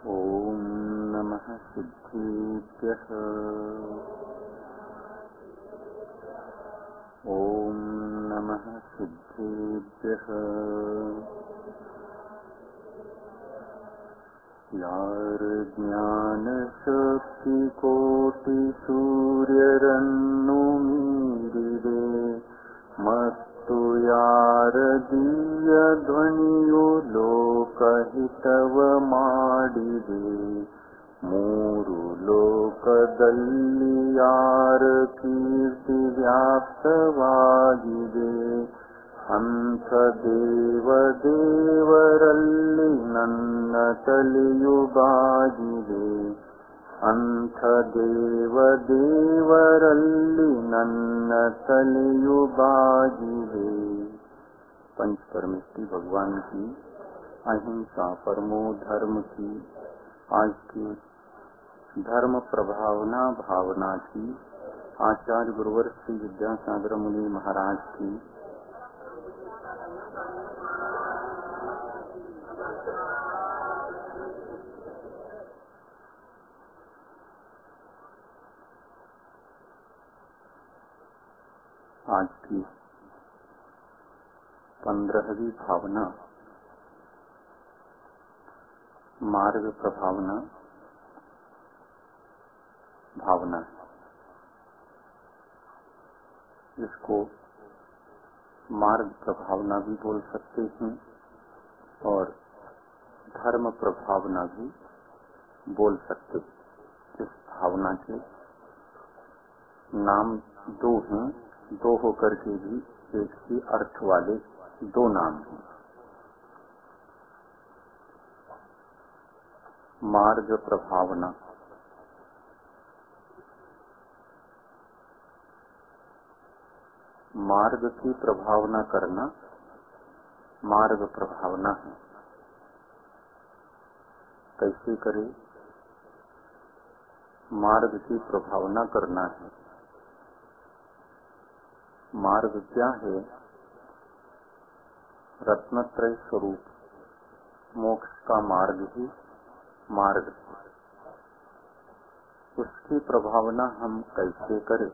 ॐ नमः सिद्धेभ्यः। ॐ नमः सिद्धेभ्यः। यार ज्ञान शक्ति कोटि सूर्यरन्नु मीरिದೆ ಮತ್ತು ಯಾರ ದಿವ್ಯ ಧ್ವನಿಯು ಲೋಕಹಿತವ ಮಾಡಿದೆ. ಮೂರು ಲೋಕದಲ್ಲಿ ಯಾರ ಕೀರ್ತಿ ವ್ಯಾಪ್ತವಾಗಿದೆ. ಅಂಥ ದೇವರಲ್ಲಿ ನನ್ನ ತಲೆಯು ಬಾಗಿದೆ. ಅಂಥ ದೇವರಲ್ಲಿ ನನ್ನ तलियु बाजिवे। पंच परमेष्टि भगवान की अहिंसा परमो धर्म की आज की धर्म प्रभावना भावना की आचार्य गुरुवर श्री विद्यासागर मुनि महाराज की आज की 15वीं भावना मार्ग प्रभावना भावना, इसको मार्ग प्रभावना भी बोल सकते हैं और धर्म प्रभावना भी बोल सकते हैं। इस भावना के नाम दो हैं, दो होकर के भी एक ही अर्थ वाले दो नाम हैं। मार्ग प्रभावना मार्ग की प्रभावना करना मार्ग प्रभावना है। कैसे करे? मार्ग की प्रभावना करना है। मार्ग क्या है? रत्नत्रय स्वरूप मोक्ष का मार्ग ही मार्ग है। उसकी प्रभावना हम कैसे करें?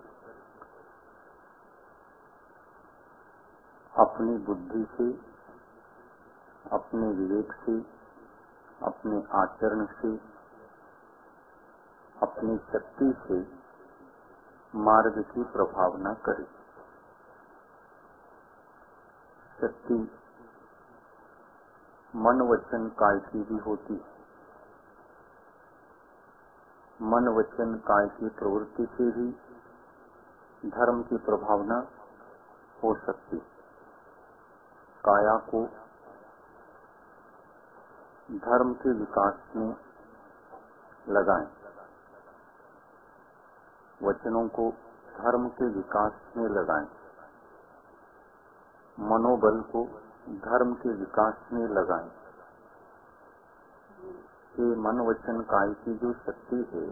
अपनी बुद्धि से, अपने विवेक से, अपने आचरण से, अपनी शक्ति से मार्ग की प्रभावना करें। शक्ति मन वचन काय की भी होती है। मन वचन काय की प्रवृत्ति से भी धर्म की प्रभावना हो सकती है। काया को धर्म के विकास में लगाएं, वचनों को धर्म के विकास में लगाएं, मनोबल को धर्म के विकास में लगाएं। ये मन वचन काय की जो शक्ति है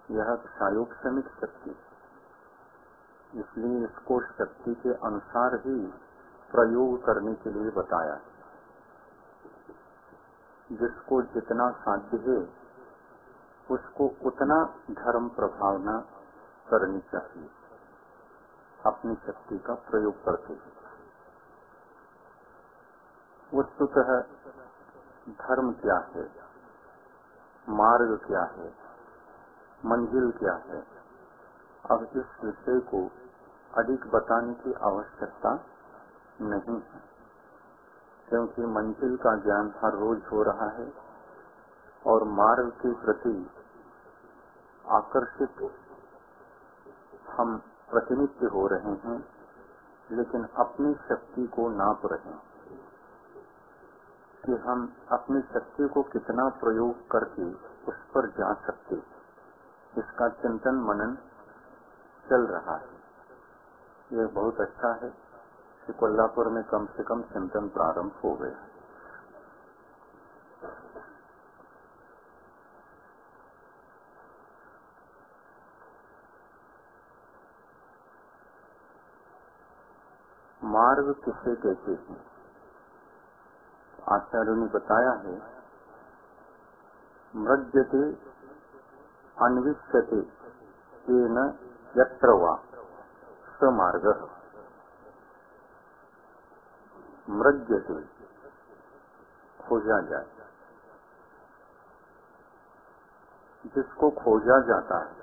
यह क्षायोक्षमिक शक्ति, इसलिए इसको शक्ति के अनुसार ही प्रयोग करने के लिए बताया। जिसको जितना साध्य है उसको उतना धर्म प्रभावना करनी चाहिए अपनी शक्ति का प्रयोग करते हैं। वस्तुतः धर्म क्या है, मार्ग क्या है, मंजिल क्या है, अब इस विषय को अधिक बताने की आवश्यकता नहीं है, क्योंकि मंजिल का ज्ञान हर रोज हो रहा है और मार्ग के प्रति आकर्षित हम प्रतिनित्य हो रहे हैं, लेकिन अपनी शक्ति को नाप रहे हैं कि हम अपनी शक्ति को कितना प्रयोग करके उस पर जा सकते। इसका चिंतन मनन चल रहा है। यह बहुत अच्छा है कि कोल्हापुर में कम से कम चिंतन प्रारंभ हो गया। मार्ग किसे कहते हैं? आचार्यों ने बताया है मृज्यते अन्विष्यते येन यत्र वा स मार्गः। मृज्यते खोजा जाए, जिसको खोजा जाता है,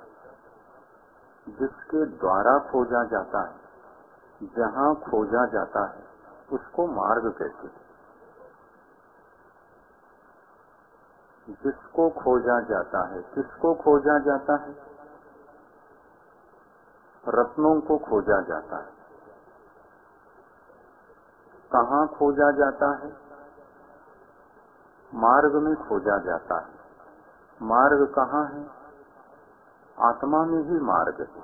जिसके द्वारा खोजा जाता है, जहाँ खोजा जाता है उसको मार्ग कहते हैं। जिसको खोजा जाता है, किसको खोजा जाता है? रत्नों को खोजा जाता है। कहाँ खोजा जाता है? मार्ग में खोजा जाता है। मार्ग कहाँ है? आत्मा में ही मार्ग है।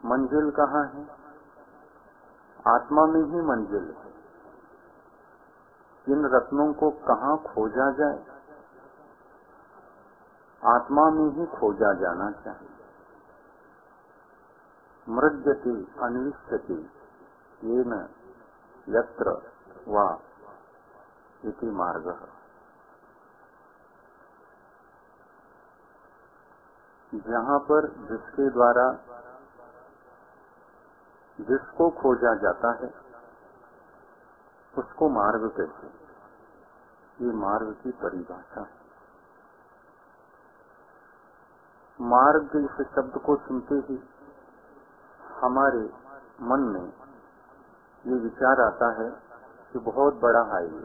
मंजिल कहाँ है? आत्मा में ही मंजिल है। इन रत्नों को कहाँ खोजा जाए? आत्मा में ही खोजा जाना चाहिए। मृज्यते अन्विष्यते येन यत्र वा इति मार्गः। जहाँ पर जिसके द्वारा जिसको खोजा जाता है उसको मार्ग कहते हैं। ये मार्ग की परिभाषा है। मार्ग इस शब्द को सुनते ही हमारे मन में ये विचार आता है कि बहुत बड़ा हाईवे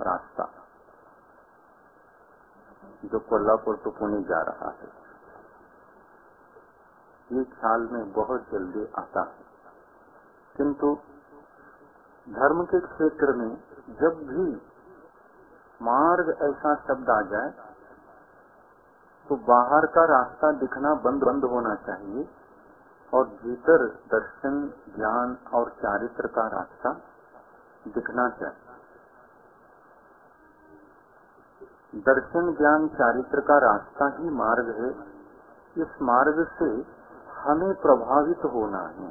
रास्ता जो कोल्हापुर टू पुणे जा रहा है, ये ख्याल में बहुत जल्दी आता है। किंतु धर्म के क्षेत्र में जब भी मार्ग ऐसा शब्द आ जाए तो बाहर का रास्ता दिखना बंद होना चाहिए और भीतर दर्शन, ज्ञान और चारित्र का रास्ता दिखना चाहिए। दर्शन, ज्ञान, चारित्र का रास्ता ही मार्ग है। इस मार्ग से हमें प्रभावित होना है।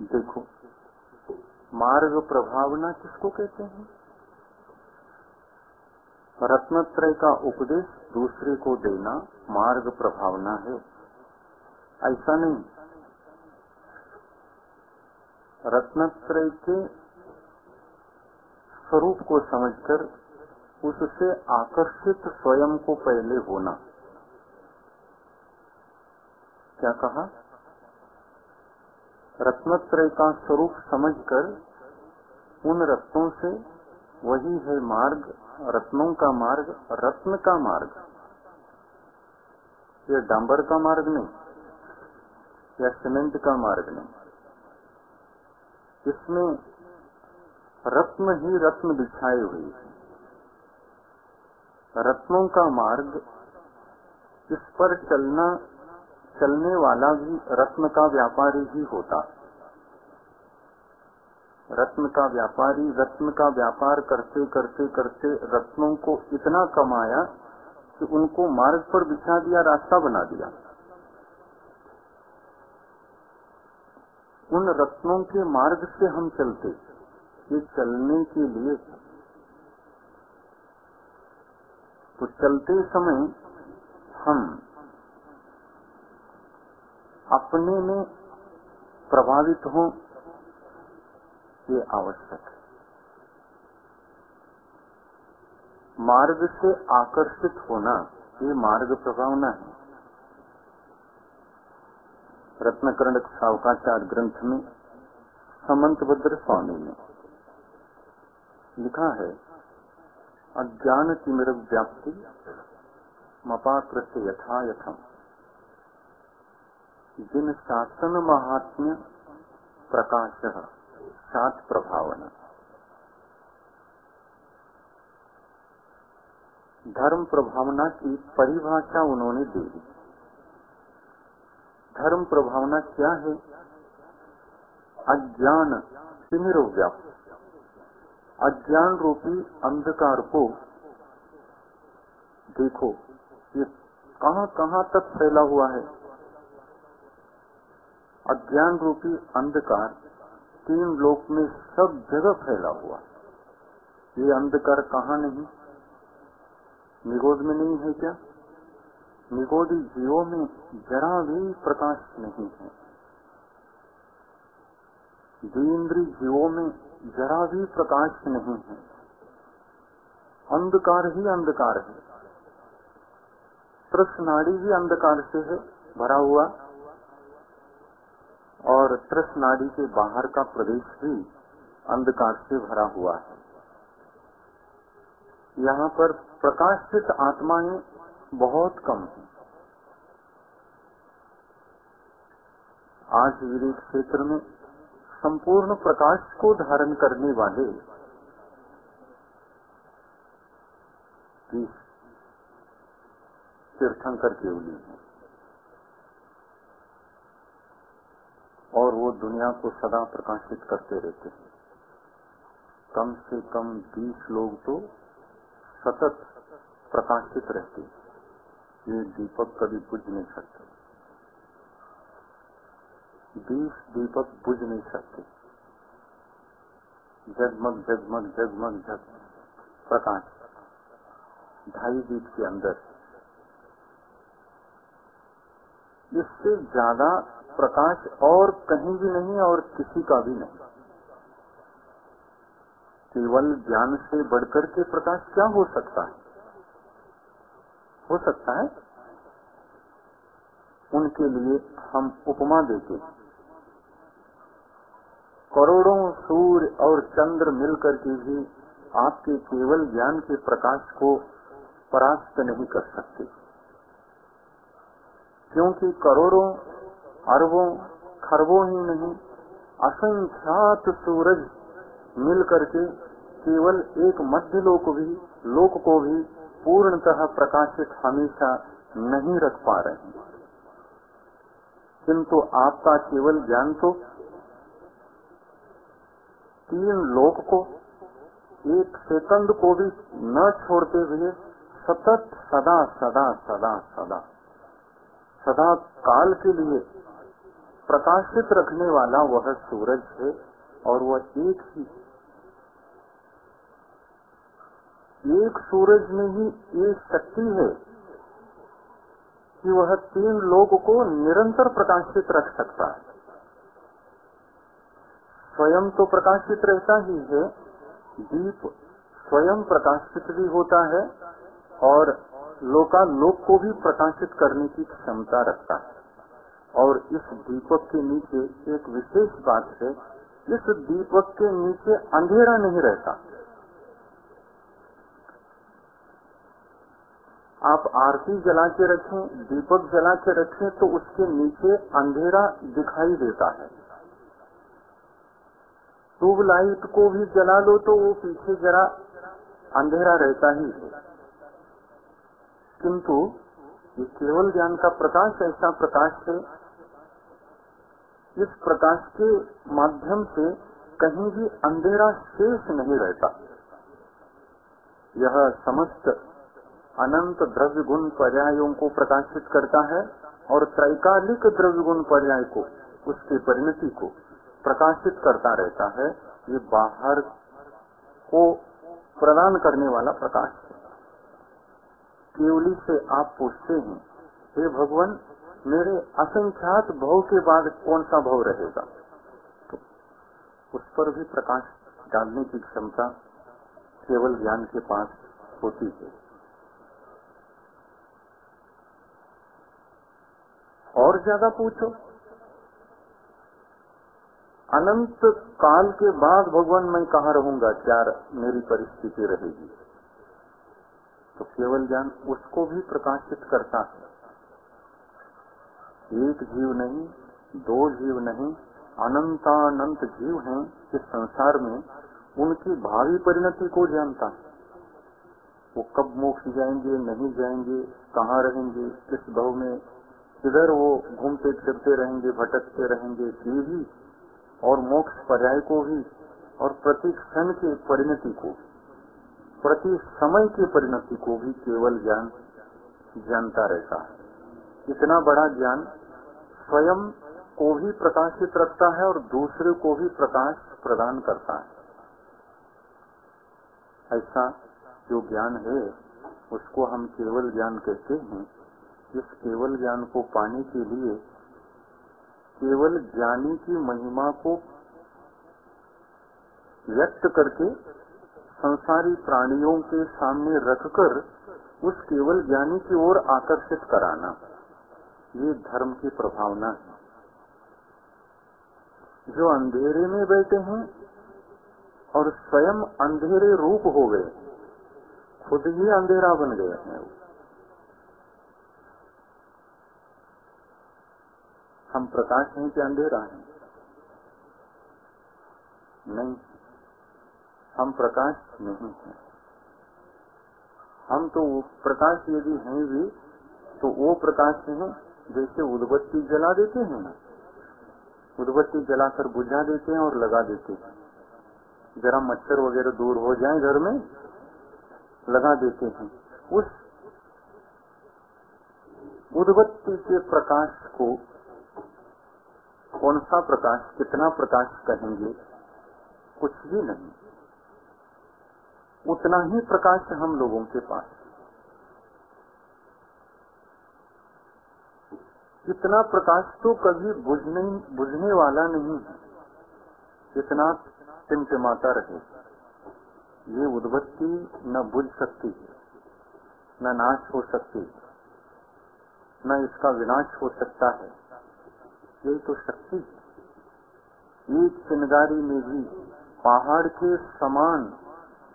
देखो, मार्ग प्रभावना किसको कहते हैं? रत्नत्रय का उपदेश दूसरे को देना मार्ग प्रभावना है। ऐसा नहीं, रत्नत्रय के स्वरूप को समझकर उससे आकर्षित स्वयं को पहले होना। क्या कहा? रत्नत्रय का स्वरूप समझकर उन रत्नों से, वही है मार्ग, रत्नों का मार्ग, रत्न का मार्ग। ये डांबर का मार्ग नहीं या सीमेंट का मार्ग नहीं। इसमें रत्न ही रत्न बिछाए हुए हैं। रत्नों का मार्ग, इस पर चलने वाला भी रत्न का व्यापारी ही होता। रत्न का व्यापारी रत्न का व्यापार करते करते करते रत्नों को इतना कमाया कि उनको मार्ग पर बिछा दिया, रास्ता बना दिया। उन रत्नों के मार्ग से हम चलते, ये चलने के लिए। तो चलते समय हम अपने में प्रभावित हों, ये आवश्यक है। मार्ग से आकर्षित होना, ये मार्ग प्रभावना है। रत्नकर्ण सावकाचार्य ग्रंथ में समंतभद्र स्वामी ने लिखा है, अज्ञान तिमिर व्याप्ति मपाकृत्य यथा यथम जिन शासन महात्म्य प्रकाशः सात प्रभावना। धर्म प्रभावना की परिभाषा उन्होंने दी। धर्म प्रभावना क्या है? अज्ञान तिमिर व्याप्त, अज्ञान रूपी अंधकार को देखो, ये कहाँ कहाँ तक फैला हुआ है। अज्ञान रूपी अंधकार तीन लोक में सब जगह फैला हुआ। ये अंधकार कहाँ नहीं, निगोद में नहीं है क्या? निगोदी जीवों में जरा भी प्रकाश नहीं है, द्विइंद्रिय जीवों में जरा भी प्रकाश नहीं है, अंधकार ही अंधकार है। तृष्णाड़ी भी अंधकार से है भरा हुआ, और तृष्णाड़ी के बाहर का प्रदेश भी अंधकार से भरा हुआ है। यहाँ पर प्रकाशित आत्माएं बहुत कम हैं। आज विवेक क्षेत्र में संपूर्ण प्रकाश को धारण करने वाले तीर्थंकर केवली हैं, और वो दुनिया को सदा प्रकाशित करते रहते हैं। कम से कम 20 लोग तो सतत प्रकाशित रहते हैं। ये दीपक कभी बुझ नहीं सकते, 20 दीपक बुझ नहीं सकते। जगमग जगमग जगमग जगमग प्रकाश 2.5 दीप के अंदर, इससे ज्यादा प्रकाश और कहीं भी नहीं और किसी का भी नहीं। केवल ज्ञान से बढ़कर के प्रकाश क्या हो सकता है? हो सकता है? उनके लिए हम उपमा देते, करोड़ों सूर्य और चंद्र मिलकर के भी आपके केवल ज्ञान के प्रकाश को परास्त नहीं कर सकते, क्योंकि करोड़ों अरबों खरबों ही नहीं, असंख्यात सूरज मिलकर के केवल एक मध्य लोक को भी पूर्णतः प्रकाशित हमेशा नहीं रख पा रहे हैं। किंतु आपका केवल ज्ञान तो 3 लोक को एक सेकंड को भी न छोड़ते हुए सतत सदा सदा सदा सदा सदा काल के लिए प्रकाशित रखने वाला वह सूरज है, और वह एक सूरज में ही ये शक्ति है कि वह 3 लोक को निरंतर प्रकाशित रख सकता है। स्वयं तो प्रकाशित रहता ही है, दीप स्वयं प्रकाशित भी होता है और लोकालोक को भी प्रकाशित करने की क्षमता रखता है। और इस दीपक के नीचे एक विशेष बात है, इस दीपक के नीचे अंधेरा नहीं रहता। आप आरती जला के रखें, दीपक जला के रखें तो उसके नीचे अंधेरा दिखाई देता है। ट्यूबलाइट को भी जला लो तो वो पीछे जरा अंधेरा रहता ही है। किंतु ये केवल ज्ञान का प्रकाश ऐसा प्रकाश है, इस प्रकाश के माध्यम से कहीं भी अंधेरा शेष नहीं रहता। यह समस्त अनंत द्रव्य गुण पर्यायों को प्रकाशित करता है और त्रैकालिक द्रव्य गुण पर्याय को, उसकी परिणति को प्रकाशित करता रहता है। ये बाहर को प्रदान करने वाला प्रकाश है। केवली से आप पूछते हैं, हे भगवान, मेरे असंख्यात भव के बाद कौन सा भव रहेगा? तो उस पर भी प्रकाश डालने की क्षमता केवल ज्ञान के पास होती है। और ज्यादा पूछो, अनंत काल के बाद भगवान मैं कहाँ रहूंगा, क्या मेरी परिस्थिति रहेगी? तो केवल ज्ञान उसको भी प्रकाशित करता है। एक जीव नहीं, 2 जीव नहीं, अनंतानंत जीव हैं इस संसार में, उनकी भावी परिणति को जानता है। वो कब मोक्ष जाएंगे, नहीं जाएंगे, कहाँ रहेंगे, किस भव में, किधर वो घूमते फिरते रहेंगे, भटकते रहेंगे, ये भी, और मोक्ष पर्याय को भी, और प्रति क्षण की परिणति को, प्रति समय की परिणति को भी केवल ज्ञान जानता रहता है। इतना बड़ा ज्ञान स्वयं को भी प्रकाशित रखता है और दूसरे को भी प्रकाश प्रदान करता है। ऐसा जो ज्ञान है उसको हम केवल ज्ञान कहते हैं। इस केवल ज्ञान को पाने के लिए केवल ज्ञानी की महिमा को व्यक्त करके संसारी प्राणियों के सामने रखकर उस केवल ज्ञानी की ओर आकर्षित कराना, ये धर्म की प्रभावना है। जो अंधेरे में बैठे हैं और स्वयं अंधेरे रूप हो गए, खुद ही अंधेरा बन गए हैं। हम प्रकाश हैं कि अंधेरा है? नहीं, हम प्रकाश नहीं हैं। हम तो प्रकाश यदि हैं भी तो वो प्रकाश है जैसे उदबत्ती जला देते हैं ना, उदबत्ती जलाकर बुझा देते हैं और लगा देते हैं। जरा मच्छर वगैरह दूर हो जाए घर में, लगा देते हैं। उस उदबत्ती के प्रकाश को कौन सा प्रकाश, कितना प्रकाश कहेंगे? कुछ भी नहीं। उतना ही प्रकाश हम लोगों के पास। इतना प्रकाश तो कभी बुझने वाला नहीं है, इतना टिमटिमाता रहे। ये उदबत्ती न बुझ सकती, न नाश हो सकती, न इसका विनाश हो सकता है। यही तो शक्ति है। एक चिंगारी में भी पहाड़ के समान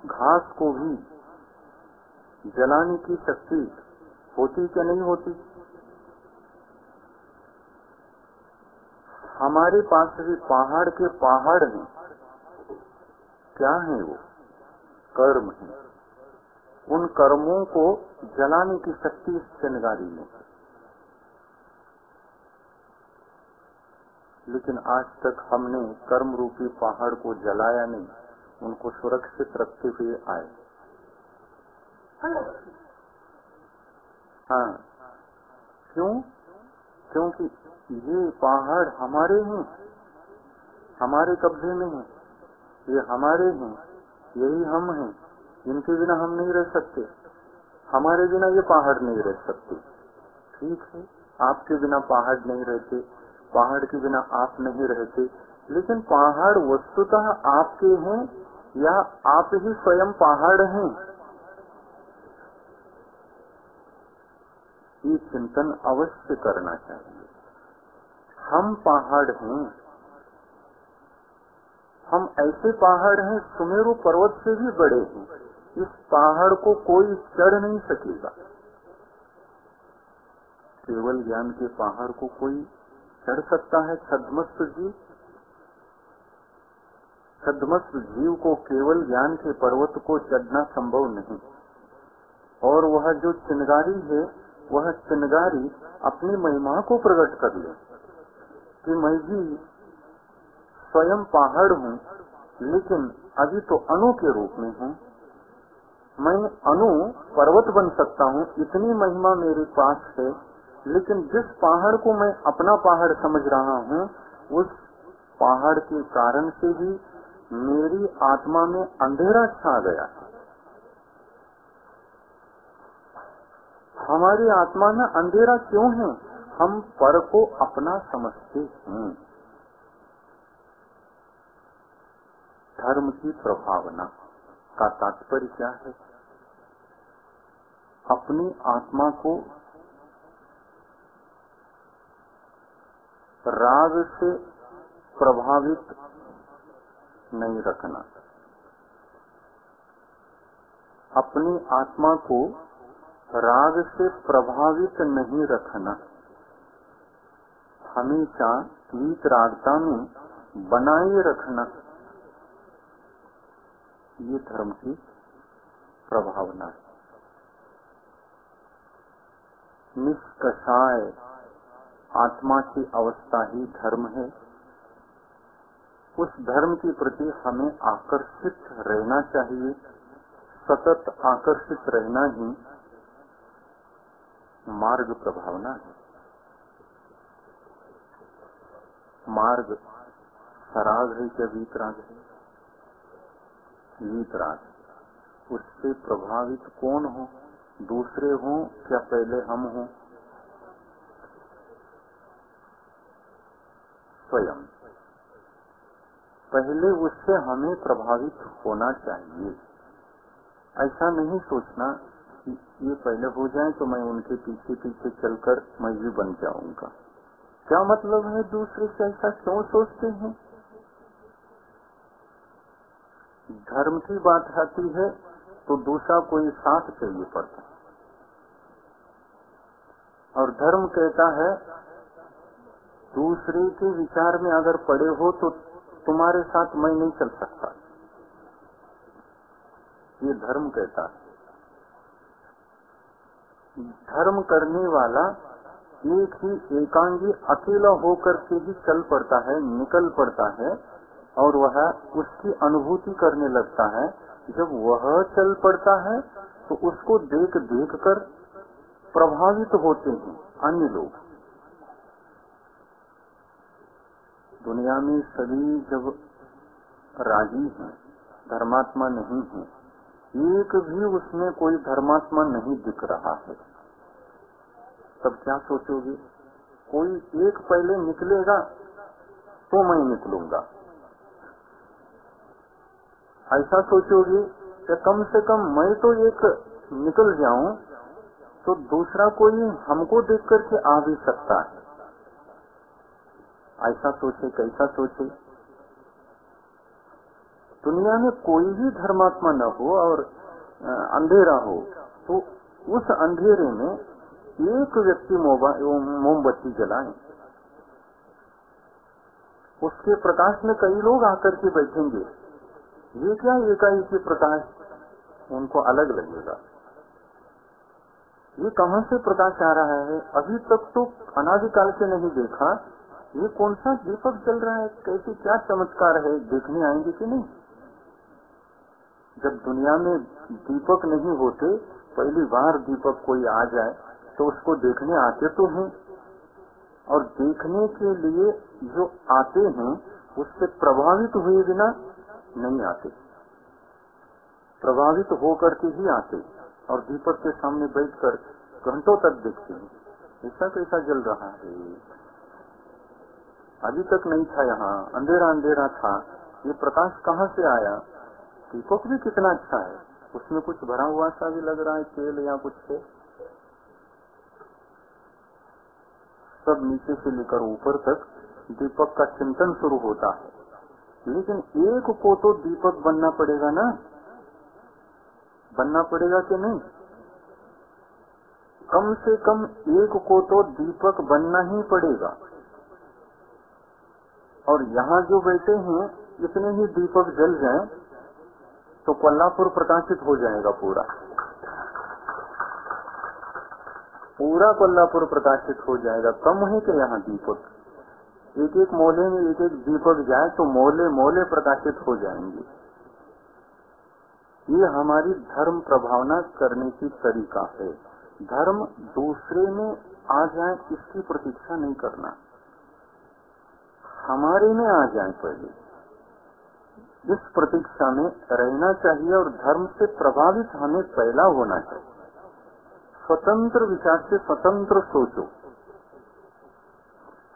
घास को भी जलाने की शक्ति होती क्या नहीं होती? हमारे पास भी पहाड़ के पहाड़ हैं। क्या है वो? कर्म है। उन कर्मों को जलाने की शक्ति इस चिंगारी में। लेकिन आज तक हमने कर्म रूपी पहाड़ को जलाया नहीं, उनको सुरक्षित रखते हुए आए। हाँ, क्यों? क्योंकि ये पहाड़ हमारे हैं, हमारे कब्जे में हैं, ये हमारे हैं, यही हम हैं। इनके बिना हम नहीं रह सकते, हमारे बिना ये पहाड़ नहीं रह सकते। ठीक है, आपके बिना पहाड़ नहीं रहते, पहाड़ के बिना आप नहीं रहते, लेकिन पहाड़ वस्तुतः आपके हैं या आप ही स्वयं पहाड़ हैं? ये चिंतन अवश्य करना चाहिए। हम पहाड़ हैं, हम ऐसे पहाड़ हैं, सुमेरु पर्वत से भी बड़े हैं। इस पहाड़ को कोई चढ़ नहीं सकेगा। केवल ज्ञान के पहाड़ को कोई चढ़ सकता है? छद्मस्त जीव, छद्मस्त जीव को केवल ज्ञान के पर्वत को चढ़ना संभव नहीं। और वह जो चिंगारी है, वह चिंगारी अपनी महिमा को प्रकट कर ले कि मैं भी स्वयं पहाड़ हूँ, लेकिन अभी तो अणु के रूप में हूँ। मैं अणु पर्वत बन सकता हूँ, इतनी महिमा मेरे पास है। लेकिन जिस पहाड़ को मैं अपना पहाड़ समझ रहा हूँ, उस पहाड़ के कारण से ही मेरी आत्मा में अंधेरा छा गया। हमारी आत्मा में अंधेरा क्यों है? हम पर को अपना समझते हैं। धर्म की प्रभावना का तात्पर्य क्या है? अपनी आत्मा को राग से प्रभावित नहीं रखना, अपनी आत्मा को राग से प्रभावित नहीं रखना, हमेशा वीतरागता में बनाए रखना, ये धर्म की प्रभावना है। निष्कषाय आत्मा की अवस्था ही धर्म है। उस धर्म के प्रति हमें आकर्षित रहना चाहिए। सतत आकर्षित रहना ही मार्ग प्रभावना है। मार्ग सराग है क्या वीतराग है? वीतराग। उससे प्रभावित कौन हो? दूसरे हों या पहले हम हों? स्वयं। पहले उससे हमें प्रभावित होना चाहिए। ऐसा नहीं सोचना कि ये पहले हो जाए तो मैं उनके पीछे पीछे चलकर मैं भी बन जाऊंगा। क्या मतलब है? दूसरे से ऐसा क्यों सोचते हैं? धर्म की बात आती है तो दूसरा कोई साथ चाहिए पड़ता, और धर्म कहता है दूसरे के विचार में अगर पड़े हो तो तुम्हारे साथ मैं नहीं चल सकता। ये धर्म कहता है। धर्म करने वाला एक ही एकांगी अकेला होकर के ही चल पड़ता है, निकल पड़ता है, और वह उसकी अनुभूति करने लगता है। जब वह चल पड़ता है तो उसको देख देख कर प्रभावित होते हैं अन्य लोग। दुनिया में सभी जब राजी हैं, धर्मात्मा नहीं है, एक भी उसमें कोई धर्मात्मा नहीं दिख रहा है, तब क्या सोचोगे? कोई एक पहले निकलेगा तो मैं निकलूंगा, ऐसा सोचोगे? कि कम से कम मैं तो एक निकल जाऊं तो दूसरा कोई हमको देख करके आ भी सकता है। ऐसा सोचे, कैसा सोचे? दुनिया में कोई भी धर्मात्मा न हो और अंधेरा हो तो उस अंधेरे में एक व्यक्ति मोमबत्ती जलाए, उसके प्रकाश में कई लोग आकर के बैठेंगे। ये क्या एकाएक प्रकाश उनको अलग लगेगा? ये कहाँ से प्रकाश आ रहा है? अभी तक तो अनादिकाल से नहीं देखा। ये कौन सा दीपक जल रहा है? कैसे, क्या चमत्कार है? देखने आएंगे कि नहीं? जब दुनिया में दीपक नहीं होते, पहली बार दीपक कोई आ जाए तो उसको देखने आते तो हैं, और देखने के लिए जो आते हैं उससे प्रभावित हुए बिना नहीं आते, प्रभावित होकर के ही आते, और दीपक के सामने बैठकर घंटों तक देखते हैं ऐसा कैसा जल रहा है। अभी तक नहीं था, यहाँ अंधेरा अंधेरा था, ये प्रकाश कहाँ से आया? दीपक भी कितना अच्छा है, उसमें कुछ भरा हुआ सा भी लग रहा है, तेल या कुछ है। सब नीचे से लेकर ऊपर तक दीपक का चिंतन शुरू होता है, लेकिन एक को तो दीपक बनना पड़ेगा ना, बनना पड़ेगा कि नहीं? कम से कम एक को तो दीपक बनना ही पड़ेगा। और यहाँ जो बैठे हैं इतने ही दीपक जल जाएं तो कोल्हापुर प्रकाशित हो जाएगा, पूरा पूरा कोल्हापुर प्रकाशित हो जाएगा। कम है कि यहाँ दीपक, एक एक मोहल्ले में एक एक दीपक जाए तो मोहल्ले मोहल्ले प्रकाशित हो जाएंगे। ये हमारी धर्म प्रभावना करने की तरीका है। धर्म दूसरे में आ जाए इसकी प्रतीक्षा नहीं करना, हमारे में आ जाए पहले, इस प्रतीक्षा में रहना चाहिए। और धर्म से प्रभावित हमें पहला होना चाहिए। स्वतंत्र विचार से स्वतंत्र सोचो।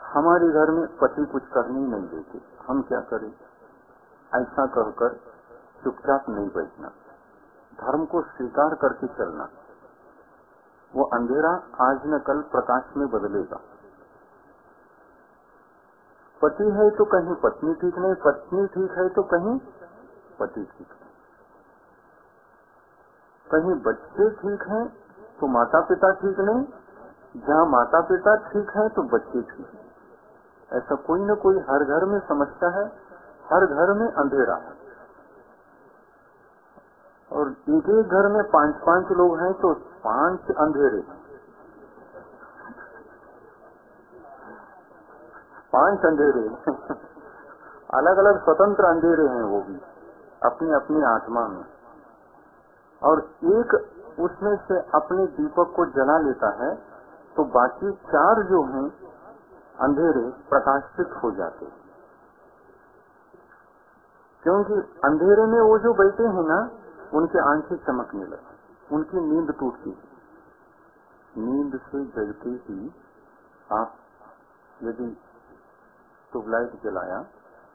हमारे घर में पति कुछ करने ही नहीं देते, हम क्या करें? ऐसा कहकर चुपचाप नहीं बैठना, धर्म को स्वीकार करके चलना। वो अंधेरा आज न कल प्रकाश में बदलेगा। पति है तो कहीं पत्नी ठीक नहीं, पत्नी ठीक है तो कहीं पति ठीक नहीं, कहीं बच्चे ठीक हैं तो माता पिता ठीक नहीं, जहाँ माता पिता ठीक है तो बच्चे ठीक हैं। ऐसा कोई न कोई हर घर में समस्या है, हर घर में अंधेरा है। और एक एक घर में 5-5 लोग हैं तो 5 अंधेरे, 5 अंधेरे अलग अलग स्वतंत्र अंधेरे हैं, वो भी अपनी अपनी आत्मा में। और एक उसमें से अपने दीपक को जला लेता है तो बाकी 4 जो हैं अंधेरे प्रकाशित हो जाते, क्योंकि अंधेरे में वो जो बैठे हैं ना, उनकी आंखें चमकने लगी, उनकी नींद टूटती। नींद से जगते ही आप यदि ट्यूबलाइट जलाया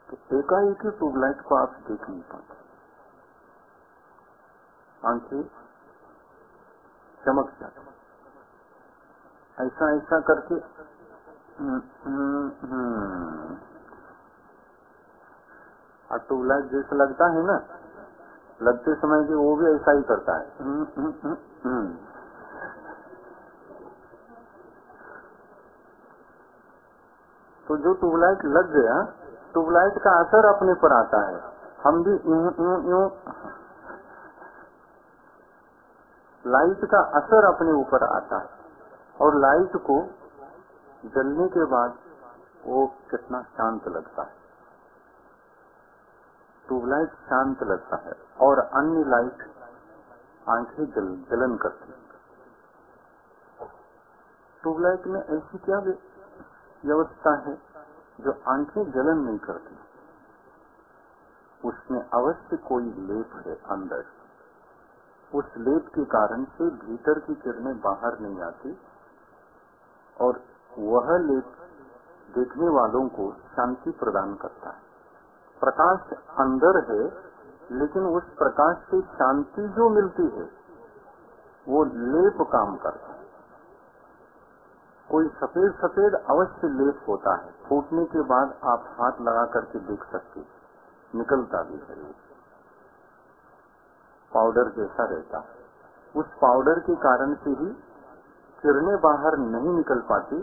तो एकाएक ही ट्यूबलाइट को आप देख नहीं पाते, आंखें चमक जाती। ऐसा ऐसा करके और ट्यूबलाइट जैसे लगता है ना, लगते समय कि वो भी ऐसा ही करता है। तो जो ट्यूबलाइट लग गया, ट्यूबलाइट का असर अपने पर आता है। हम भी यूं लाइट का असर अपने ऊपर आता है, और लाइट को जलने के बाद वो कितना शांत लगता है। ट्यूबलाइट शांत लगता है और अन्य लाइट आंखें जलन करती। ट्यूबलाइट में ऐसी क्या व्यवस्था है जो आंखें जलन नहीं करती? उसमें अवश्य कोई लेप है अंदर। उस लेप के कारण से भीतर की किरणें बाहर नहीं आती, और वह लेप देखने वालों को शांति प्रदान करता है। प्रकाश अंदर है, लेकिन उस प्रकाश से शांति जो मिलती है वो लेप काम करता है। कोई सफेद सफेद अवश्य लेप होता है, फूटने के बाद आप हाथ लगा करके देख सकते, निकलता भी है, पाउडर जैसा रहता है। उस पाउडर के कारण से ही किरणें बाहर नहीं निकल पाती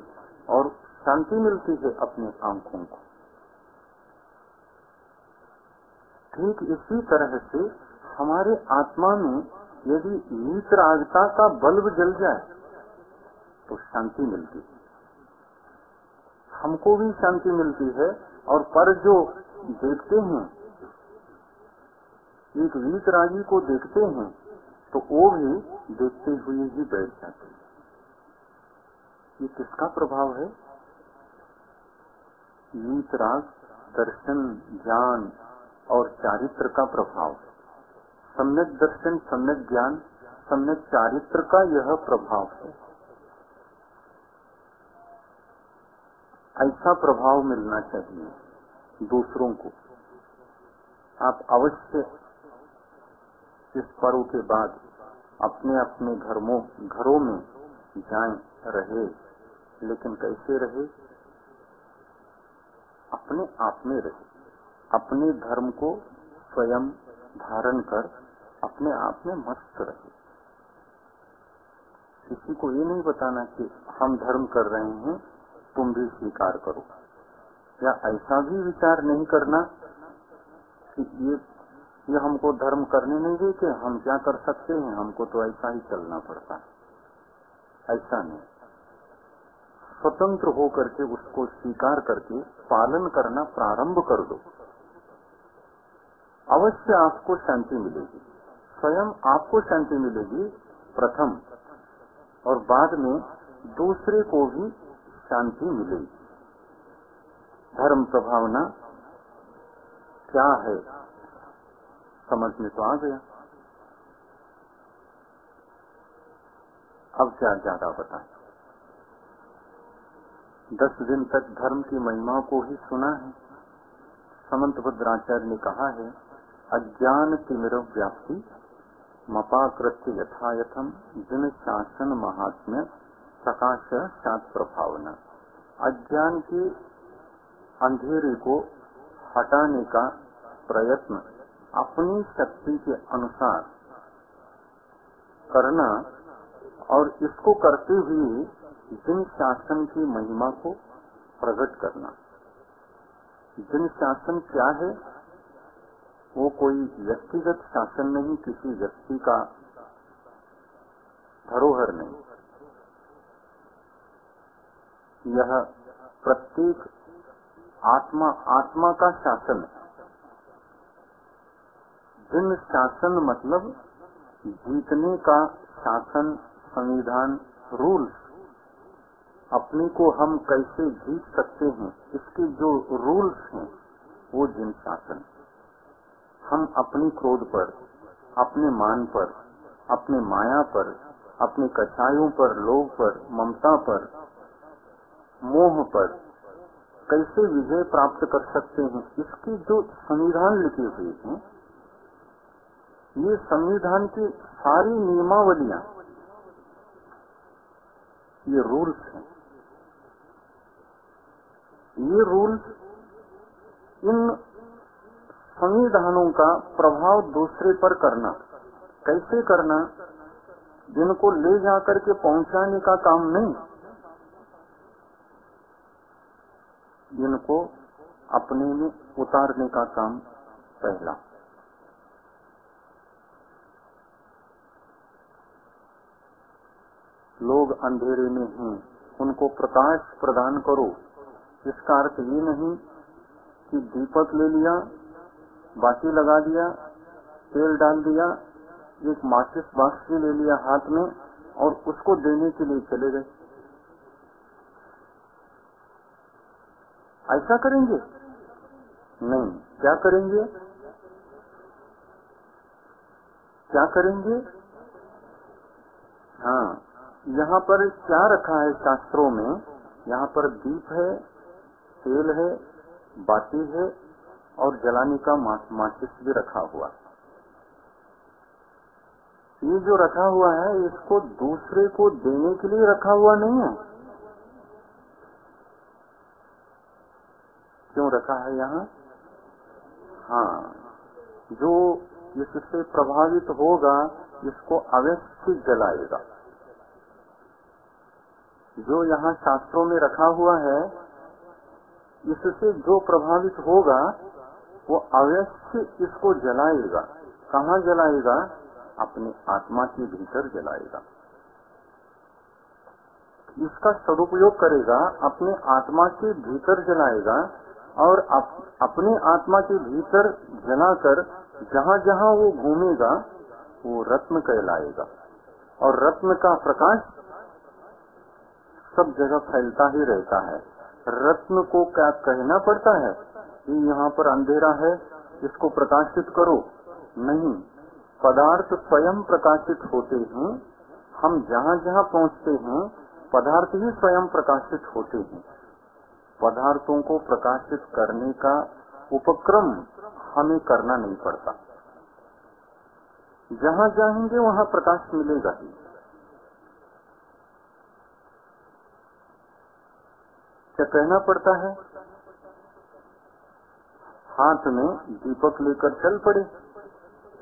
और शांति मिलती है अपने आंखों को। ठीक इसी तरह से हमारे आत्मा में यदि वीतरागता का बल्ब जल जाए तो शांति मिलती है, हमको भी शांति मिलती है। और पर जो देखते हैं, एक वीतरागी को देखते हैं तो वो भी देखते हुए ही बैठ जाते हैं। ये किसका प्रभाव है? वीतराग दर्शन, ज्ञान और चारित्र का प्रभाव। सम्यक दर्शन, सम्यक ज्ञान, सम्यक चारित्र का यह प्रभाव है। ऐसा प्रभाव मिलना चाहिए दूसरों को। आप अवश्य इस पर्व के बाद अपने अपने घरों में जाएं, रहे, लेकिन कैसे रहे? अपने आप में रहे, अपने धर्म को स्वयं धारण कर अपने आप में मस्त रहे। किसी को ये नहीं बताना कि हम धर्म कर रहे हैं, तुम भी स्वीकार करो, या ऐसा भी विचार नहीं करना कि ये हमको धर्म करने नहीं देते, हम क्या कर सकते हैं, हमको तो ऐसा ही चलना पड़ता है। ऐसा नहीं, स्वतंत्र होकर के उसको स्वीकार करके पालन करना प्रारंभ कर दो। अवश्य आपको शांति मिलेगी, स्वयं आपको शांति मिलेगी प्रथम, और बाद में दूसरे को भी शांति मिलेगी। धर्म प्रभावना क्या है समझ में तो आ गया। अब क्या ज्यादा बताएं? 10 दिन तक धर्म की महिमा को ही सुना है। समंत भद्राचार्य ने कहा है, अज्ञान तिमिर व्याप्ति मपाकृत्य यथायथम जिन शासन महात्म्य प्रकाश सात प्रभावना। अज्ञान के अंधेरे को हटाने का प्रयत्न अपनी शक्ति के अनुसार करना, और इसको करते हुए जिन शासन की महिमा को प्रकट करना। जिन शासन क्या है? वो कोई व्यक्तिगत शासन नहीं, किसी व्यक्ति का धरोहर नहीं। यह प्रत्येक आत्मा का शासन है। जिन शासन मतलब जीतने का शासन, संविधान, रूल्स, अपने को हम कैसे जीत सकते हैं इसके जो रूल्स हैं वो जिन शासन। हम अपनी क्रोध पर, अपने मान पर, अपने माया पर, अपने कछायों पर, लोभ पर, ममता पर, मोह पर कैसे विजय प्राप्त कर सकते हैं, इसकी जो संविधान लिखे हुए हैं, ये संविधान की सारी नियमावलियां, ये रूल्स हैं। ये रूल्स, इन संविधानों का प्रभाव दूसरे पर करना, कैसे करना, जिनको ले जाकर के पहुंचाने का काम नहीं, जिनको अपने में उतारने का काम पहला। लोग अंधेरे में हैं, उनको प्रकाश प्रदान करो। इसका अर्थ ये नहीं कि दीपक ले लिया, बाती लगा दिया, तेल डाल दिया, एक माचिस बॉक्स भी ले लिया हाथ में और उसको देने के लिए चले गए। ऐसा करेंगे? नहीं। क्या करेंगे? क्या करेंगे? हाँ, यहाँ पर क्या रखा है शास्त्रों में? यहाँ पर दीप है, तेल है, बाती है और जलाने का माचिस भी रखा हुआ। ये जो रखा हुआ है, इसको दूसरे को देने के लिए रखा हुआ नहीं है। क्यों रखा है यहाँ? हाँ, जो इससे प्रभावित होगा इसको अवश्य जलाएगा। जो यहाँ शास्त्रों में रखा हुआ है, इससे जो प्रभावित होगा वो अवश्य इसको जलाएगा। कहाँ जलाएगा? अपने आत्मा के भीतर जलाएगा। इसका सदुपयोग करेगा, अपने आत्मा के भीतर जलाएगा और अपने आत्मा के भीतर जलाकर जहाँ जहाँ वो घूमेगा वो रत्न कहलाएगा। और रत्न का प्रकाश सब जगह फैलता ही रहता है। रत्न को क्या कहना पड़ता है कि यहाँ पर अंधेरा है, इसको प्रकाशित करो? नहीं, पदार्थ स्वयं प्रकाशित होते हैं। हम जहाँ जहाँ पहुँचते हैं पदार्थ ही स्वयं प्रकाशित होते हैं। पदार्थों को प्रकाशित करने का उपक्रम हमें करना नहीं पड़ता। जहाँ जाएंगे वहाँ प्रकाश मिलेगा ही। क्या कहना पड़ता है? हाथ में दीपक लेकर चल पड़े,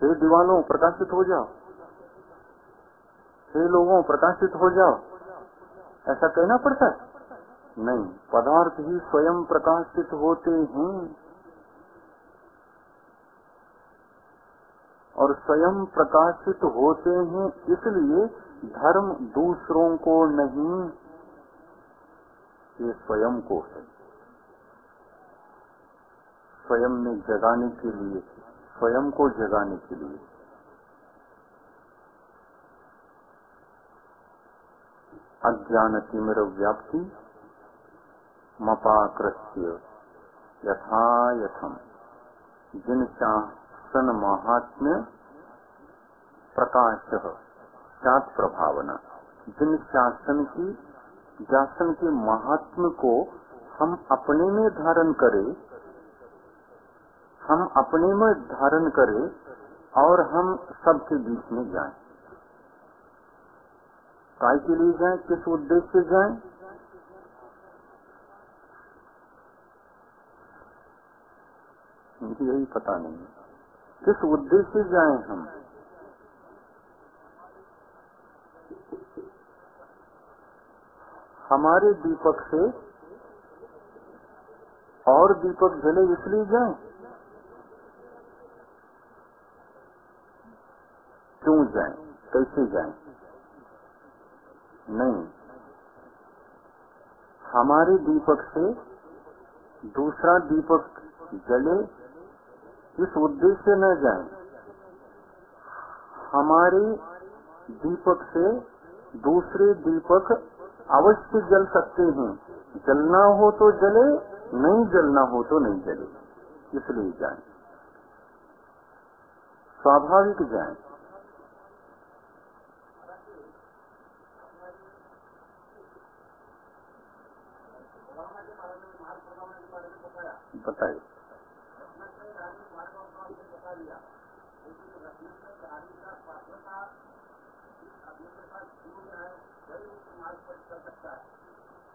हे दीवालों प्रकाशित हो जाओ, हे लोगों प्रकाशित हो जाओ, ऐसा कहना पड़ता है? नहीं, पदार्थ ही स्वयं प्रकाशित होते हैं और स्वयं प्रकाशित होते हैं। इसलिए धर्म दूसरों को नहीं, ये स्वयं को है। स्वयं में जगाने के लिए, स्वयं को जगाने के लिए। अज्ञानतिमिर व्याप्ति मपाकृत्य यथा यथम जिन शासन महात्म्य प्रकाश सात प्रभावना। जिन शासन के महात्म्य को हम अपने में धारण करें, हम अपने में धारण करें और हम सबके बीच में जाएं। काय के लिए जाएं? किस उद्देश्य से जाएं? मुझे यही पता नहीं किस उद्देश्य से जाएं हम। हमारे दीपक से और दीपक जले इसलिए जाएं? क्यों जाएं? कैसे जाएं? नहीं, हमारे दीपक से दूसरा दीपक जले इस उद्देश्य से न जाएं। हमारे दीपक से दूसरे दीपक अवश्य जल सकते हैं। जलना हो तो जले, नहीं जलना हो तो नहीं जले, इसलिए जाएं। स्वाभाविक जाए। बताइए।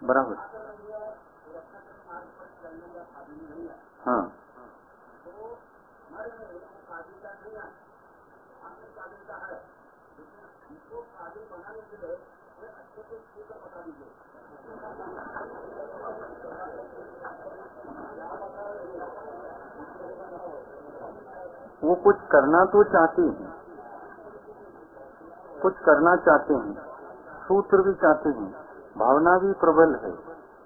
बराबर। हाँ, वो कुछ करना तो चाहते हैं, कुछ करना चाहते हैं, सूत्र भी चाहते हैं, भावना भी प्रबल है,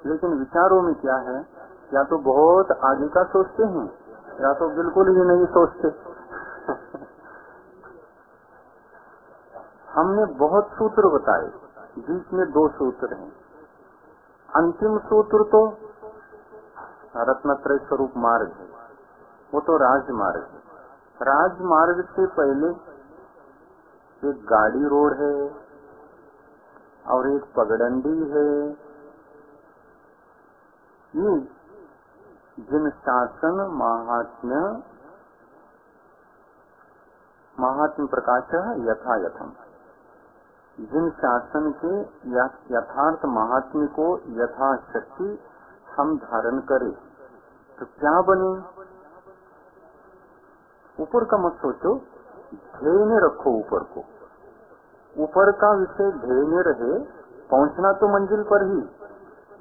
लेकिन विचारों में क्या है, या तो बहुत आगे का सोचते हैं या तो बिल्कुल ही नहीं सोचते। हमने बहुत सूत्र बताए, बीच में 2 सूत्र हैं। अंतिम सूत्र तो रत्नत्रय स्वरूप मार्ग है, वो तो राजमार्ग है। राजमार्ग से पहले एक गाड़ी रोड है और एक पगडंडी है। ये जिन शासन महात्म्य प्रकाश यथा यथम, जिन शासन के यथार्थ महात्म्य को यथाशक्ति हम धारण करें तो क्या बने। ऊपर का मत सोचो, ध्येय में रखो ऊपर को, ऊपर का विषय ध्येय में रहे। पहुंचना तो मंजिल पर ही,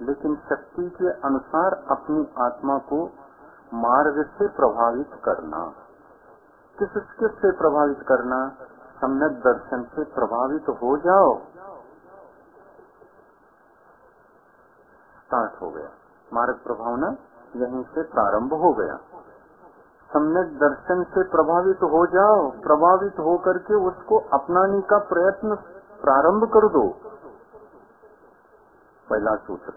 लेकिन शक्ति के अनुसार अपनी आत्मा को मार्ग से प्रभावित करना। किससे प्रभावित करना? सम्यक दर्शन से प्रभावित हो जाओ। स्टार्ट हो गया मार्ग प्रभावना, यहीं से प्रारंभ हो गया। सम्यक दर्शन से प्रभावित हो जाओ, प्रभावित हो करके उसको अपनाने का प्रयत्न प्रारंभ कर दो। पहला सूत्र।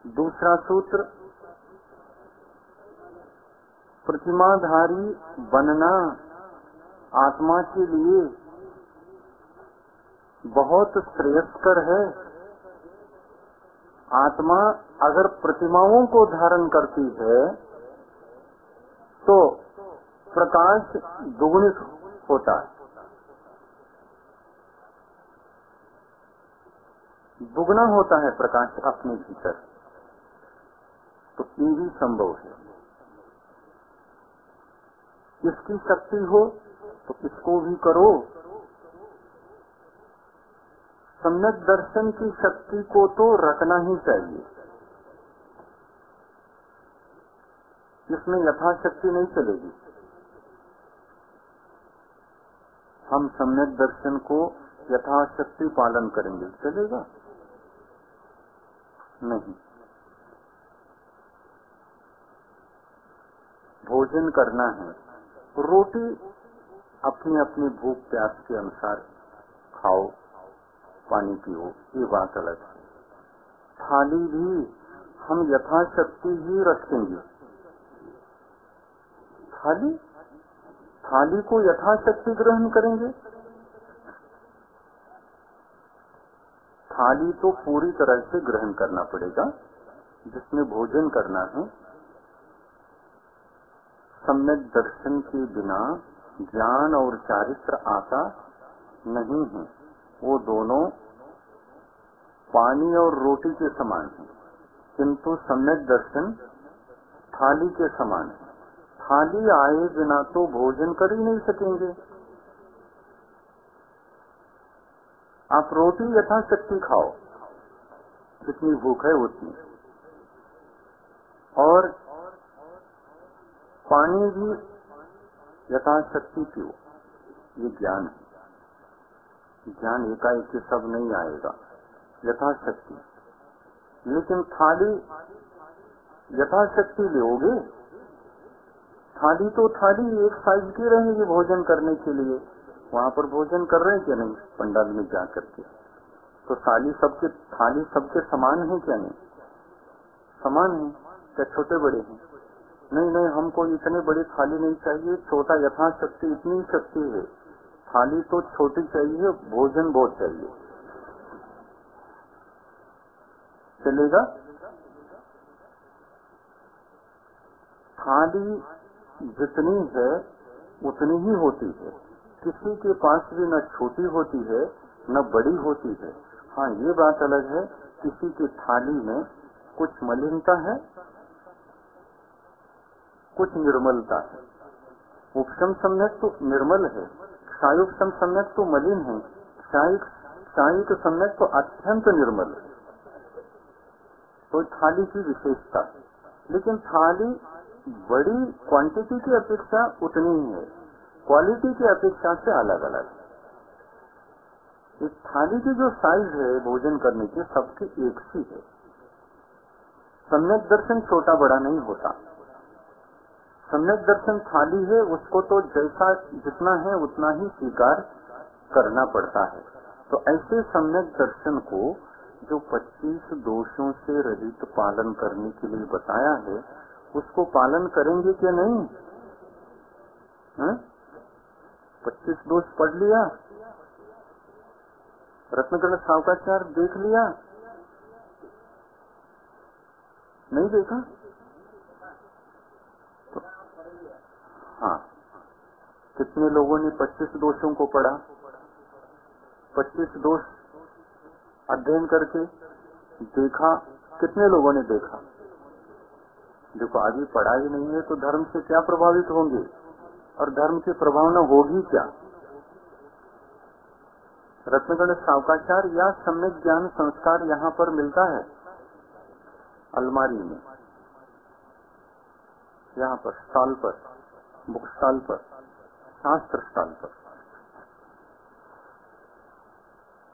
दूसरा सूत्र, प्रतिमाधारी बनना आत्मा के लिए बहुत श्रेयस्कर है। आत्मा अगर प्रतिमाओं को धारण करती है तो प्रकाश दुगुणित होता है, दुगना होता है प्रकाश अपने भीतर। तो ये भी संभव है। इसकी शक्ति हो तो इसको भी करो। सम्यक दर्शन की शक्ति को तो रखना ही चाहिए, इसमें यथाशक्ति नहीं चलेगी। हम सम्यक दर्शन को यथाशक्ति पालन करेंगे, चलेगा नहीं। भोजन करना है, रोटी अपनी अपनी भूख प्यास के अनुसार खाओ, पानी पियो, ये बात अलग है। थाली भी हम यथाशक्ति ही रखेंगे। थाली को यथाशक्ति ग्रहण करेंगे। थाली तो पूरी तरह से ग्रहण करना पड़ेगा जिसमें भोजन करना है। सम्यक दर्शन के बिना ज्ञान और चारित्र आता नहीं है। वो दोनों पानी और रोटी के समान है, किंतु सम्यक दर्शन थाली के समान है। थाली आए बिना तो भोजन कर ही नहीं सकेंगे। आप रोटी यथाशक्ति खाओ, जितनी भूख है उतनी, और पानी भी यथाशक्ति पियो। ये ज्ञान है। ज्ञान एकाएक के सब नहीं आएगा, यथाशक्ति। लेकिन थाली यथाशक्ति लोगे, थाली तो थाली एक साइज की रहेगी भोजन करने के लिए। वहाँ पर भोजन कर रहे हैं क्या नहीं पंडाल में जा करके? तो थाली सबके समान है क्या? नहीं समान है क्या? छोटे बड़े हैं? नहीं नहीं, हमको इतने बड़ी थाली नहीं चाहिए, छोटा यथाशक्ति इतनी शक्ति है, थाली तो छोटी चाहिए, भोजन बहुत चाहिए, चलेगा? थाली जितनी है उतनी ही होती है, किसी के पास भी न छोटी होती है न बड़ी होती है। हाँ, ये बात अलग है, किसी की थाली में कुछ मलिनता है, कुछ निर्मलता है। उपशम सम्यक तो निर्मल है, क्षायुपशम सम्यक तो मलिन है, क्षायिक सम्यक तो अत्यंत निर्मल है। तो थाली की विशेषता, लेकिन थाली बड़ी क्वांटिटी की अपेक्षा उतनी ही है, क्वालिटी की अपेक्षा से अलग अलग। इस थाली की जो साइज है भोजन करने की, सबकी एक सी है। सम्यक दर्शन छोटा बड़ा नहीं होता, सम्यक दर्शन थाली है, उसको तो जैसा जितना है उतना ही स्वीकार करना पड़ता है। तो ऐसे सम्यक दर्शन को जो 25 दोषों से रहित पालन करने के लिए बताया है, उसको पालन करेंगे क्या नहीं? 25 दोष पढ़ लिया, रत्नगढ़ सावकाचार देख लिया, नहीं देखा? तो हाँ, कितने लोगों ने 25 दोषों को पढ़ा? 25 दोष अध्ययन करके देखा, कितने लोगों ने देखा? देखो, अभी पढ़ाई नहीं है तो धर्म से क्या प्रभावित होंगे, और धर्म की प्रभावना होगी क्या? रत्नगढ़ सावकाचार या सम्यक ज्ञान संस्कार यहाँ पर मिलता है, अलमारी में, यहाँ पर स्टॉल पर, बुक स्टॉल पर, शास्त्र स्टॉल पर,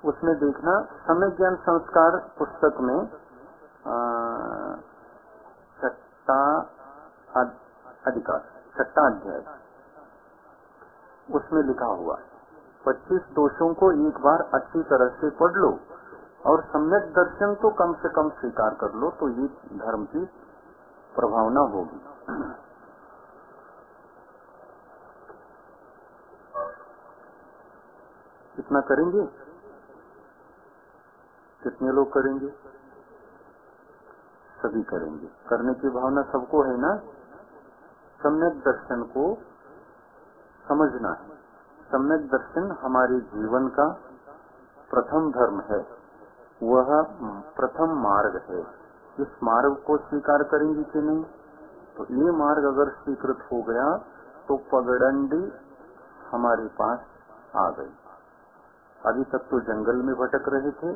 उसमें देखना। सम्यक ज्ञान संस्कार पुस्तक में छठा अधिकार, छठा अध्याय, उसमें लिखा हुआ 25 दोषों को एक बार अच्छी तरह से पढ़ लो और सम्यक दर्शन तो कम से कम स्वीकार कर लो, तो ये धर्म की प्रभावना होगी। कितना करेंगे? कितने लोग करेंगे? सभी करेंगे। करने की भावना सबको है ना? सम्यक दर्शन को समझना है। सम्यक दर्शन हमारे जीवन का प्रथम धर्म है, वह प्रथम मार्ग है। इस मार्ग को स्वीकार करेंगे कि नहीं? तो ये मार्ग अगर स्वीकृत हो गया तो पगडंडी हमारे पास आ गई। अभी तक तो जंगल में भटक रहे थे,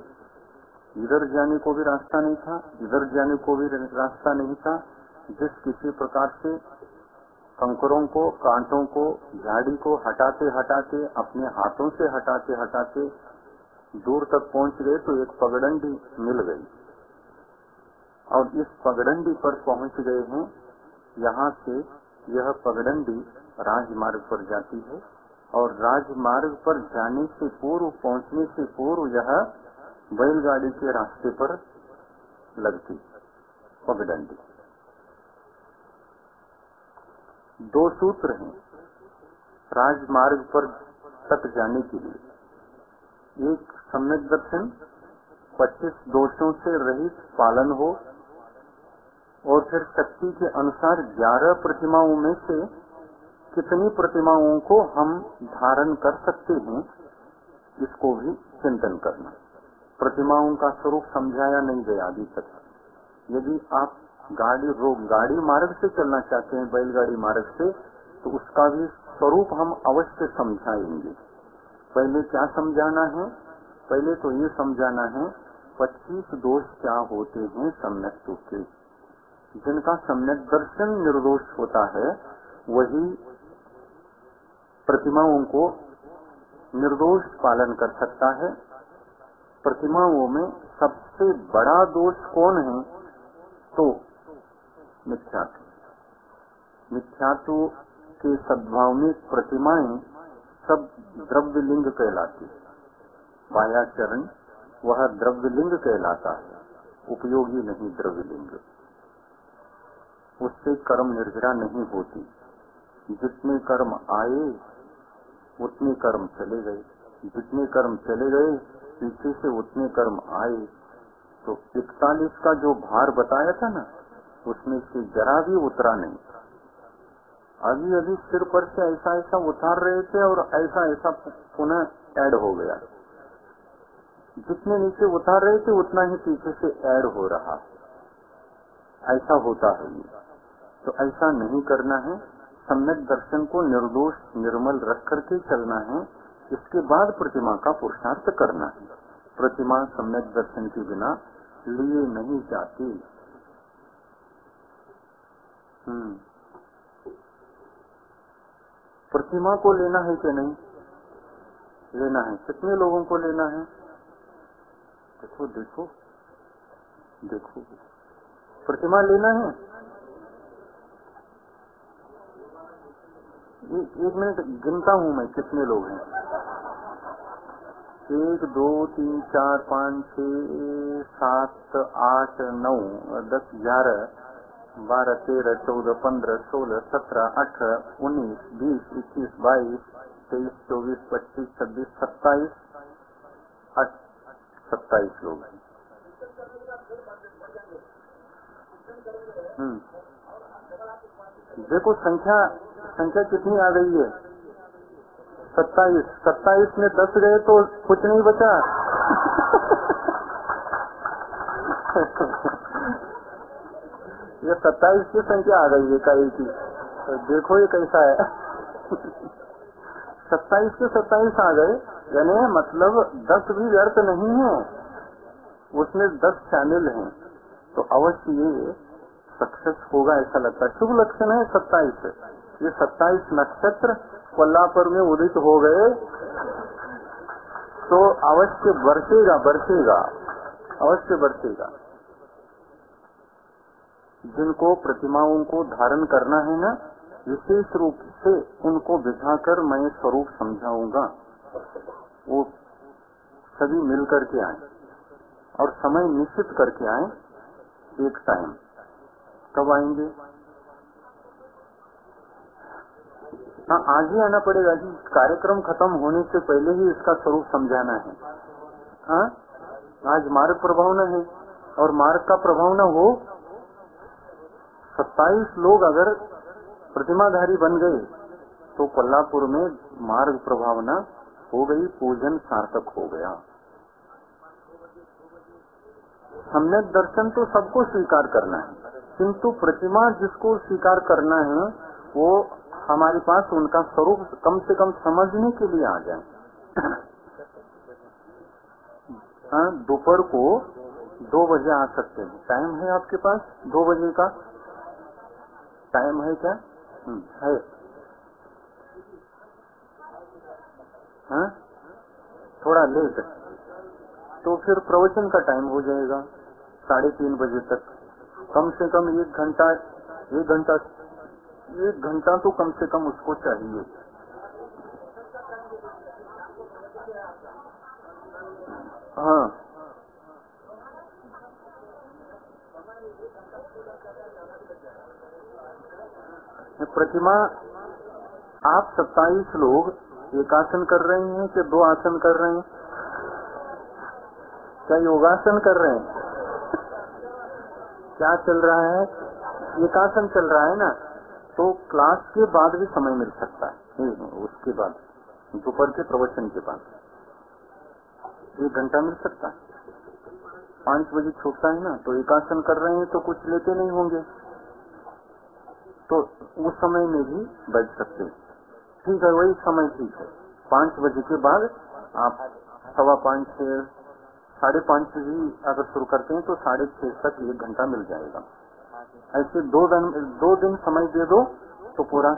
इधर जाने को भी रास्ता नहीं था, इधर जाने को भी रास्ता नहीं था। जिस किसी प्रकार से कंकरों को, कांटों को, झाड़ी को हटाते हटाते, अपने हाथों से हटाते हटाते दूर तक पहुंच गए तो एक पगडंडी मिल गई, और इस पगडंडी पर पहुंच गए हैं। यहाँ से यह पगडंडी राजमार्ग पर जाती है, और राजमार्ग पर जाने से पूर्व, पहुंचने से पूर्व यह बैलगाड़ी के रास्ते पर लगती पगडंडी। 2 सूत्र हैं राजमार्ग पर तक जाने के लिए। एक सम्यक दर्शन, 25 दोषों से रहित पालन हो, और फिर शक्ति के अनुसार 11 प्रतिमाओं में से कितनी प्रतिमाओं को हम धारण कर सकते हैं, इसको भी चिंतन करना। प्रतिमाओं का स्वरूप समझाया नहीं गया अभी तक। यदि आप गाड़ी मार्ग से चलना चाहते हैं, बैलगाड़ी मार्ग से, तो उसका भी स्वरूप हम अवश्य समझाएंगे। पहले क्या समझाना है? पहले तो ये समझाना है 25 दोष क्या होते हैं सम्यक के, जिनका सम्यक दर्शन निर्दोष होता है, वही प्रतिमाओं को निर्दोष पालन कर सकता है। प्रतिमाओं में सबसे बड़ा दोष कौन है? तो मिथ्यात्व। मिथ्यात्व के सद्भाव में प्रतिमाएं सब द्रव्य लिंग कहलाती है। बाह्याचरण वह द्रव्य लिंग कहलाता है, उपयोगी नहीं द्रव्य लिंग। उससे कर्म निर्जरा नहीं होती। जितने कर्म आए उतने कर्म चले गए, जितने कर्म चले गए पीछे से उतने कर्म आए। तो 41 का जो भार बताया था ना, उसमें से जरा भी उतरा नहीं। अभी अभी सिर पर से ऐसा ऐसा उतार रहे थे और ऐसा ऐसा पुनः ऐड हो गया। जितने नीचे उतार रहे थे उतना ही पीछे से ऐड हो रहा। ऐसा होता है ये। तो ऐसा नहीं करना है। सम्यक दर्शन को निर्दोष निर्मल रख करके चलना है। इसके बाद प्रतिमा का पुरुषार्थ करना है। प्रतिमा सम्यक दर्शन के बिना लिए नहीं जाती। प्रतिमा को लेना है कि नहीं लेना है? कितने लोगों को लेना है? देखो देखो देखो, प्रतिमा लेना है। एक मिनट गिनता हूँ मैं कितने लोग हैं। 1 2 3 4 5 6 7 8 9 10 11 12 13 14 15 16 17 18 19 20 21 22 23 24 25 26 27 27 लोग हैं। देखो संख्या कितनी आ गई है? 27। 27 में 10 गए तो कुछ नहीं बचा। ये 27 की संख्या आ गई है कई की। तो देखो ये कैसा है। 27 के 27 आ गए, यानी मतलब 10 भी व्यर्थ नहीं है, उसमें 10 शामिल हैं। तो अवश्य ये सक्सेस होगा ऐसा लगता है। शुभ लक्षण है 27। ये 27 नक्षत्र कोल्हापुर में उदित हो गए तो अवश्य बरसेगा अवश्य बरसेगा। जिनको प्रतिमाओं को धारण करना है ना, विशेष रूप से उनको बिठाकर मैं स्वरूप समझाऊंगा। वो सभी मिल करके आए और समय निश्चित करके आए। एक टाइम कब आएंगे? हाँ, आज ही आना पड़ेगा जी। कार्यक्रम खत्म होने से पहले ही इसका स्वरूप समझाना है। हाँ, आज मार्ग प्रभाव न है और मार्ग का प्रभाव न हो। 27 लोग अगर प्रतिमाधारी बन गए तो कोल्हापुर में मार्ग प्रभावना हो गई, पूजन सार्थक हो गया। सम्यक दर्शन तो सबको स्वीकार करना है, किंतु प्रतिमा जिसको स्वीकार करना है वो हमारे पास उनका स्वरूप कम से कम समझने के लिए आ जाए। हाँ, दोपहर को 2 बजे आ सकते हैं। टाइम है आपके पास? 2 बजे का टाइम है क्या? है। हाँ, थोड़ा लेट तो फिर प्रवचन का टाइम हो जाएगा 3:30 बजे तक। कम से कम 1 घंटा तो कम से कम उसको चाहिए। हाँ, प्रतिमा आप 27 लोग एक आसन कर रहे हैं कि 2 आसन कर रहे हैं? क्या योगासन कर रहे हैं? क्या चल रहा है? एकासन चल रहा है ना। तो क्लास के बाद भी समय मिल सकता है। उसके बाद दोपहर के प्रवचन के बाद 1 घंटा मिल सकता है। 5 बजे छूटता है ना, तो एकासन कर रहे हैं तो कुछ लेते नहीं होंगे, तो उस समय में भी बैठ सकते हैं। ठीक है, वही समय ठीक है। 5 बजे के बाद आप 5:15 से 5:30 भी अगर शुरू करते हैं तो 6:30 तक 1 घंटा मिल जाएगा। ऐसे 2 दिन समय दे दो तो पूरा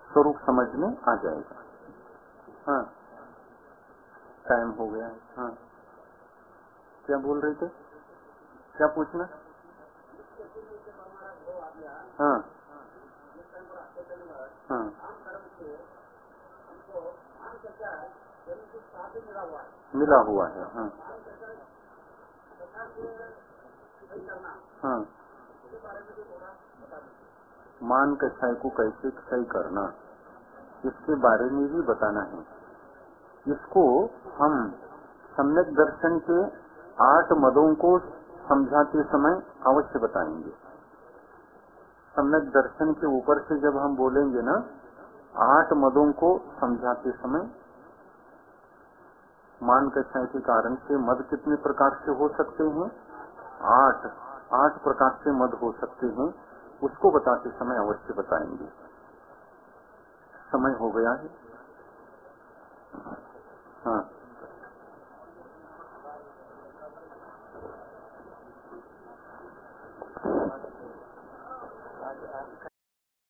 स्वरूप समझ में आ जाएगा। हाँ, टाइम हो गया है। हाँ, क्या बोल रहे थे? क्या पूछना? हाँ हाँ मिला हुआ है। हाँ हाँ मान कषाय को कैसे क्षय करना, इसके बारे में भी बताना है। इसको हम सम्यक दर्शन के 8 मदों को समझाते समय अवश्य बताएंगे। सम्यक दर्शन के ऊपर से जब हम बोलेंगे ना 8 मदों को समझाते समय, मान कषाय के कारण से मद कितने प्रकार से हो सकते हैं? 8 प्रकार से मद हो सकते हैं, उसको बताते समय अवश्य बताएंगे। समय हो गया है। हाँ,